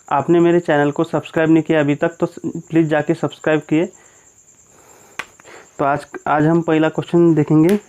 आपने मेरे चैनल को सब्सक्राइब नहीं किया अभी तक तो प्लीज़ जाके सब्सक्राइब किए। तो आज हम पहला क्वेश्चन देखेंगे।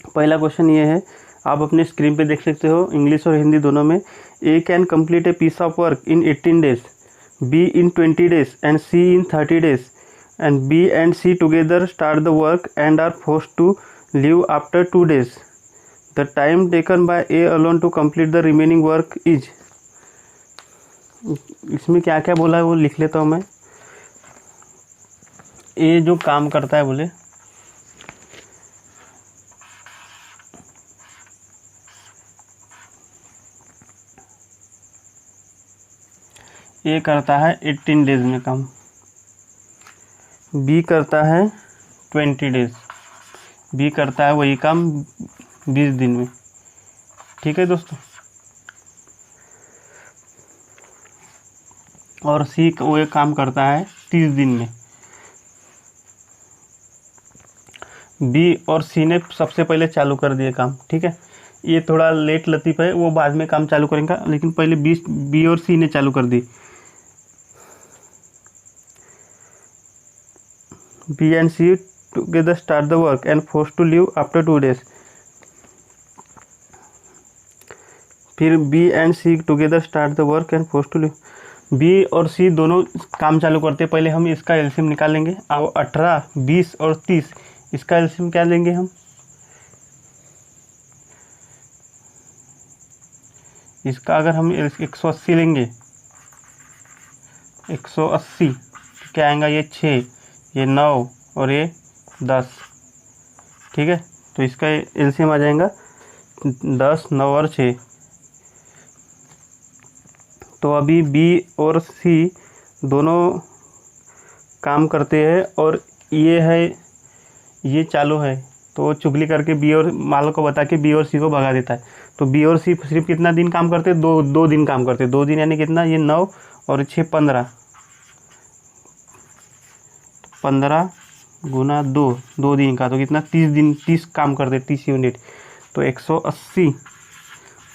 पहला क्वेश्चन ये है, आप अपने स्क्रीन पे देख सकते हो, इंग्लिश और हिंदी दोनों में। A can complete a piece of work in 18 days, B in 20 days and C in 30 days, and B and C together start the work and are forced to leave after 2 days। The time taken by A alone to complete the remaining work is. इसमें क्या क्या बोला है वो लिख लेता हूँ मैं। ए जो काम करता है बोले, ए करता है 18 डेज में काम, बी करता है 20 डेज, बी करता है वही काम 20 दिन में। ठीक है दोस्तों। और सी वो एक काम करता है 30 दिन में। बी और सी ने सबसे पहले चालू कर दिए काम। ठीक है, ये थोड़ा लेट लतीफ़ है, वो बाद में काम चालू करेंगे, लेकिन पहले बी और सी ने चालू कर दी। B and C together start the work and force to leave after 2 days। फिर B and C together start the work and force to leave. B और सी दोनों काम चालू करते हैं। पहले हम इसका एलसीएम निकाल लेंगे। अब 18, 20 और 30, इसका एलसीएम क्या लेंगे हम? इसका अगर हम 180 लेंगे, 180 क्या आएगा? ये 6, ये 9 और ये 10। ठीक है, तो इसका एलसीएम आ जाएगा 10, 9 और 6। तो अभी बी और सी दोनों काम करते हैं और ये चालू है, तो चुगली करके बी और माल को बता के बी और सी को भगा देता है। तो बी और सी सिर्फ कितना दिन काम करते हैं? दो दिन काम करते हैं। 2 दिन यानी कितना? ये 9 और 6 15, 15 गुना 2 दिन का, तो कितना? 30 दिन, 30 काम करते, 30 यूनिट। तो 180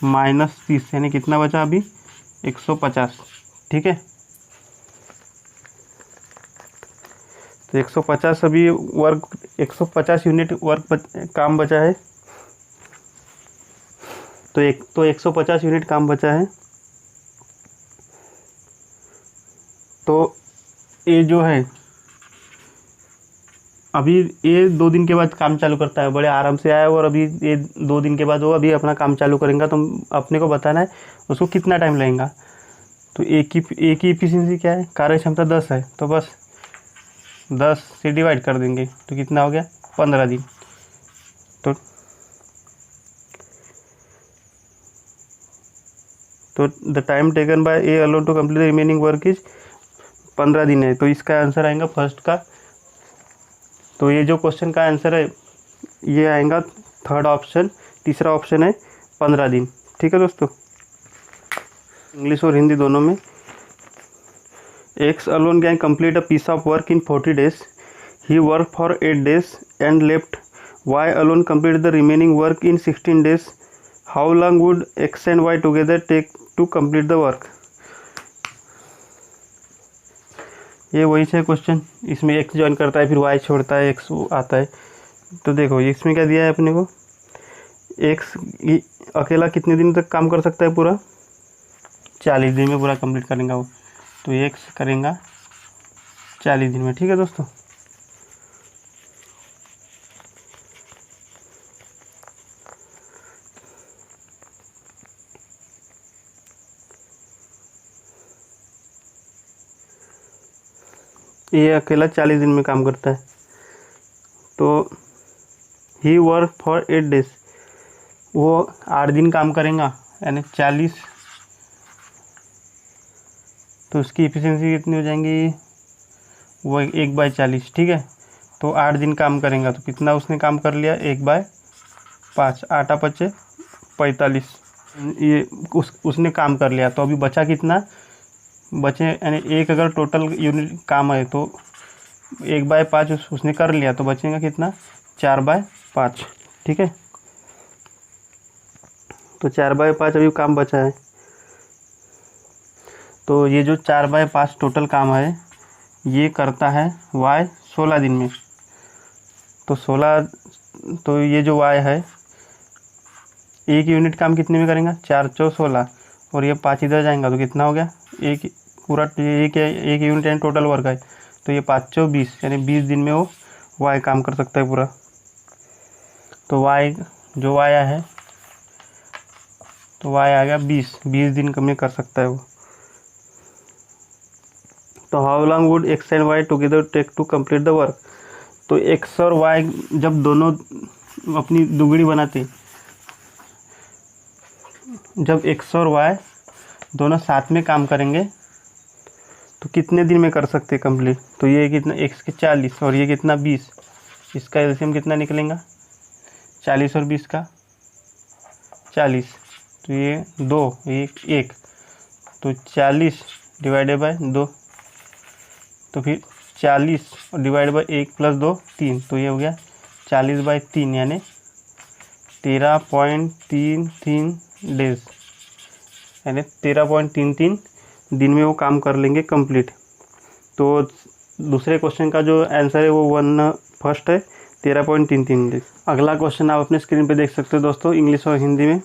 माइनस 30 यानी कितना बचा अभी? 150। ठीक है, तो 150 अभी वर्क, 150 यूनिट काम बचा है। तो 150 यूनिट काम बचा है। तो ये जो है अभी ये 2 दिन के बाद काम चालू करता है, बड़े आराम से आया, और अभी ये 2 दिन के बाद वो अभी अपना काम चालू करेंगे। तो अपने को बताना है उसको कितना टाइम लगेगा। तो एक की इफिशिएंसी क्या है? कार्य क्षमता 10 है, तो बस 10 से डिवाइड कर देंगे तो कितना हो गया? 15 दिन। So the time taken by A alone to complete the remaining work is 15 दिन है। तो इसका आंसर आएगा फर्स्ट का। तो ये जो क्वेश्चन का आंसर है ये आएगा थर्ड ऑप्शन। तीसरा ऑप्शन है 15 दिन। ठीक है दोस्तों, इंग्लिश और हिंदी दोनों में। X alone can complete a piece of work in 40 days। He work for 8 days and left. Y alone complete the remaining work in 16 days। How long would X and Y together take to complete the work. ये वही है question. इसमें x join करता है, फिर Y छोड़ता है, x आता है। तो देखो इसमें क्या दिया है अपने को, एक्स अकेला कितने दिन तक काम कर सकता है? पूरा 40 दिन में पूरा कंप्लीट करेंगे वो। तो एक्स करेंगा 40 दिन में। ठीक है दोस्तों, ये अकेला 40 दिन में काम करता है। तो ही वर्क फॉर 8 days, वो 8 दिन काम करेगा यानी 40। तो उसकी एफिशिएंसी कितनी हो जाएंगी? वो 1/40। ठीक है, तो 8 दिन काम करेंगे तो कितना उसने काम कर लिया? 1/5, 8 × 5 = 45। ये उसने काम कर लिया। तो अभी बचा कितना? बचे यानी एक अगर टोटल यूनिट काम है तो 1/5 उसने कर लिया, तो बचेगा कितना? 4/5। ठीक है, तो 4/5 अभी काम बचा है। तो ये जो 4/5 टोटल काम है ये करता है y 16 दिन में। तो 16, तो ये जो y है एक यूनिट काम कितने में करेंगे, 4 चौ 16, और ये 5 इधर जाएंगा तो कितना हो गया, एक पूरा एक यूनिट यानी टोटल वर्क है, तो ये 5 चौ 20 यानी 20 दिन में वो y काम कर सकता है पूरा। तो y जो y आया है, तो y आ गया 20 दिन में कर सकता है वो। तो how long would x and y together take to complete the work. तो x और y जब दोनों अपनी दुगड़ी बनाते, जब x और y दोनों साथ में काम करेंगे तो कितने दिन में कर सकते हैं कंप्लीट। तो ये कितना, x के 40 और ये कितना 20, इसका एलसीएम कितना निकलेगा, 40 और 20 का 40, तो ये 2 1, तो 40 डिवाइडेड बाय 2, तो फिर 40 डिवाइड बाई 1 + 2 3, तो ये हो गया 40/3 यानी 13.33 डेज, यानी 13.33 दिन में वो काम कर लेंगे कंप्लीट। तो दूसरे क्वेश्चन का जो आंसर है वो फर्स्ट है 13.33 डेज। अगला क्वेश्चन आप अपने स्क्रीन पे देख सकते हो दोस्तों, इंग्लिश और हिंदी में।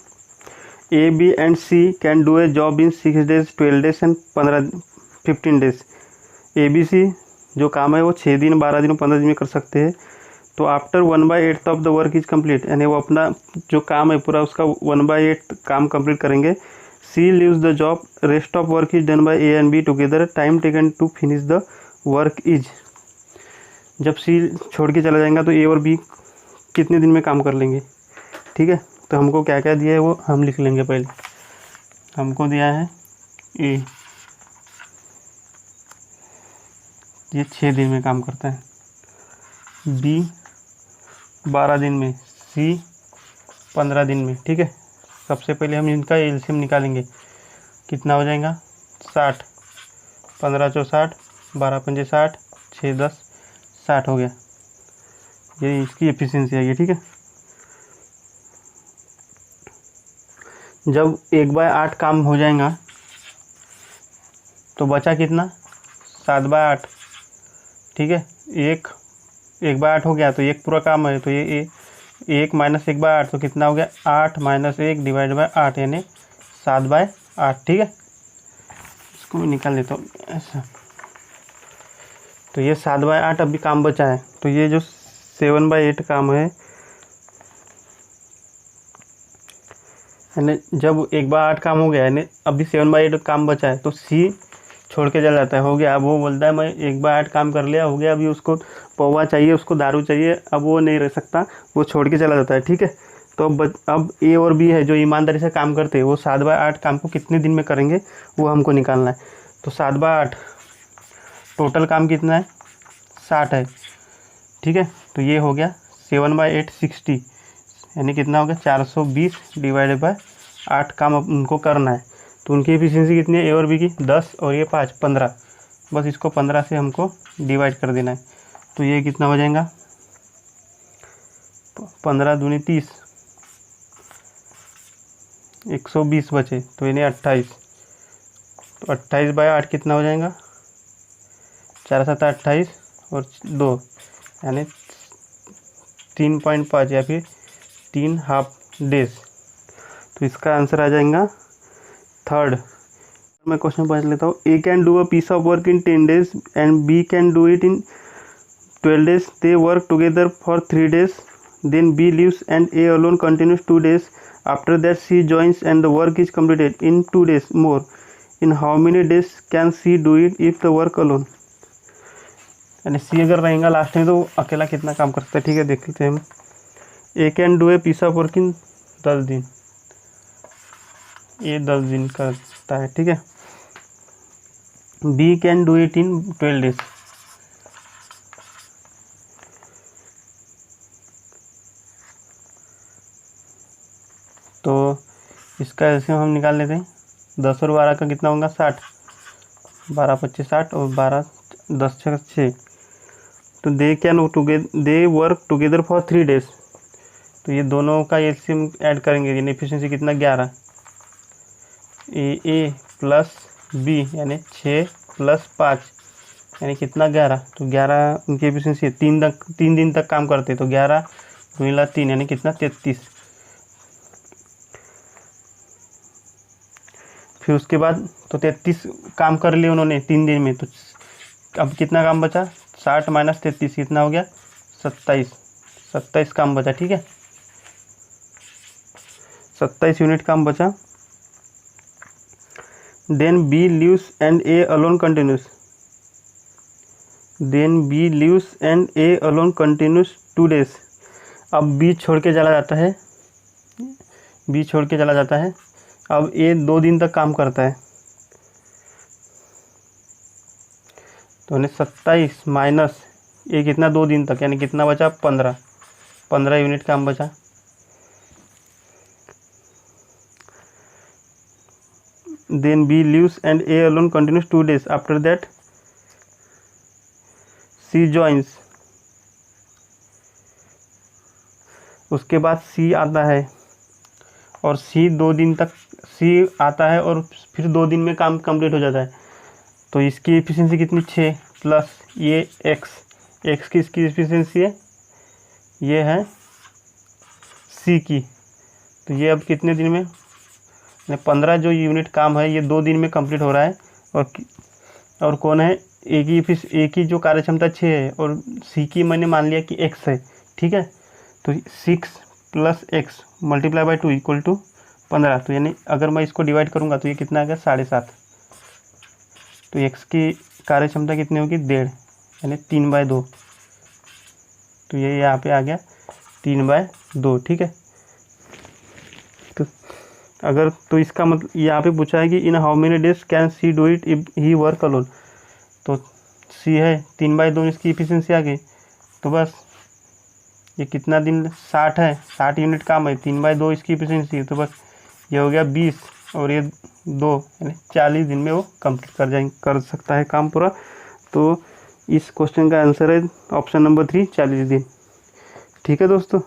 A, B and C can do A job in 6 days 12 days and 15 days. A, B, C जो काम है वो 6 दिन 12 दिन 15 दिन में कर सकते हैं। तो after 1/8 of the work is complete, यानी वो अपना जो काम है पूरा उसका 1/8 काम कंप्लीट करेंगे। C leaves the job, rest of work is done by A and B together, time taken to finish the work is. जब सी छोड़ के चला जाएगा तो ए और बी कितने दिन में काम कर लेंगे, ठीक है। तो हमको क्या क्या दिया है वो हम लिख लेंगे। पहले हमको दिया है ए, ये 6 दिन में काम करता है, बी 12 दिन में, सी 15 दिन में, ठीक है। सबसे पहले हम इनका एलसीएम निकालेंगे, कितना हो जाएगा 60, 15 चौ 60, 12 पंजे 60, 6 10 60 हो गया। ये इसकी एफिशिएंसी आएगी, ठीक है। जब 1/8 काम हो जाएगा तो बचा कितना, 7/8, ठीक है। 1/8 हो गया तो एक पूरा काम है, तो ये 1 - 1/8 तो कितना हो गया 8 - 1 डिवाइड बाय 8 यानी 7/8, ठीक है। इसको मैं निकाल लेता हूँ ऐसा। तो ये 7/8 अभी काम बचा है, तो ये जो 7/8 काम है, यानी जब 1/8 काम हो गया, यानी अभी 7/8 काम बचा है, तो सी छोड़ के चला जाता है, हो गया। अब वो बोलता है मैं 1/8 काम कर लिया, हो गया। अभी उसको पौवा चाहिए, उसको दारू चाहिए, अब वो नहीं रह सकता, वो छोड़ के चला जाता है, ठीक है। तो अब ए और बी है जो ईमानदारी से काम करते हैं, वो 7/8 काम को कितने दिन में करेंगे वो हमको निकालना है। तो 7/8 टोटल काम कितना है 60 है, ठीक है। तो ये हो गया 7/8 60, यानी कितना हो गया 420 डिवाइडेड बाय 8 काम अब उनको करना है। तो उनकी एफिशिएंसी कितनी है, ए और बी की 10 और ये 5 15, बस इसको 15 से हमको डिवाइड कर देना है। तो ये कितना हो जाएगा 15 दूनी 30, 120 बचे, तो यानी 28। तो 28/8 कितना हो जाएगा 4 7 28 और 2 यानी 3.5 या फिर 3 हाफ डेज। तो इसका आंसर आ जाएगा थर्ड। मैं क्वेश्चन पढ़ लेता हूँ। A can do a piece of work in 10 days and B can do it in 12 days. They work together for 3 days, then B leaves and A alone continues 2 days. After that C joins and the work is completed in 2 days more. In how many days can C do it if the work alone. यानी C अगर रहेगा last में तो अकेला कितना काम कर सकता है, ठीक है, देख लेते हैं हम। A can do a piece of work in 10 दिन, ये 10 दिन करता है, ठीक है। B can do it in 12 days, तो इसका ऐसे हम निकाल लेते हैं। 10 और 12 का कितना होगा 60, 12 25 60 और 12 10 6 6। तो दे वर्क टुगेदर फॉर 3 डेज। तो ये दोनों का एलसीएम ऐड करेंगे, यानी एफिशिएंसी कितना 11, ए प्लस बी यानी 6 + 5 यानी कितना 11। तो 11 उनकी एफिशिएंसी है। 3 दिन तक काम करते तो 11 × 3 यानी कितना 33। फिर उसके बाद तो 33 काम कर लिए उन्होंने 3 दिन में। तो अब कितना काम बचा 60 - 33 कितना हो गया 27 काम बचा। ठीक है 27 यूनिट काम बचा। Then B leaves and A alone continues. Then B leaves and A alone continues 2 days। अब बी छोड़ के चला जाता है, बी छोड़ के चला जाता है। अब ए 2 दिन तक काम करता है। तो यानी 27 माइनस ए कितना 2 दिन तक यानी कितना बचा 15 यूनिट काम बचा। Then B leaves and A alone continues 2 days। After that C joins. उसके बाद सी आता है और सी 2 दिन तक सी आता है और फिर 2 दिन में काम कंप्लीट हो जाता है। तो इसकी एफिशिएंसी कितनी 6 प्लस ये एक्स की इसकी एफिशिएंसी है, ये है सी की। तो ये अब कितने दिन में 15 जो यूनिट काम है ये 2 दिन में कंप्लीट हो रहा है। और कौन है ए की जो कार्यक्षमता 6 है और सी की मैंने मान लिया कि x है। ठीक है तो 6 + x × 2 = 15। तो यानी अगर मैं इसको डिवाइड करूँगा तो ये कितना आ गया 7.5। तो x की कार्यक्षमता कितनी होगी 1.5 यानी 3/2। तो ये यहाँ पे आ गया 3/2। ठीक है तो अगर तो इसका मतलब यहाँ पे पूछा है कि इन how many days can C do it if he work alone. तो सी है 3/2 इसकी एफिशिएंसी आ गई। तो बस ये कितना दिन 60 है, 60 यूनिट काम है, 3/2 इसकी एफिशिएंसी है। तो बस ये हो गया 20 और ये 2 यानी 40 दिन में वो कंप्लीट कर सकता है काम पूरा। तो इस क्वेश्चन का आंसर है ऑप्शन नंबर 3 40 दिन। ठीक है दोस्तों।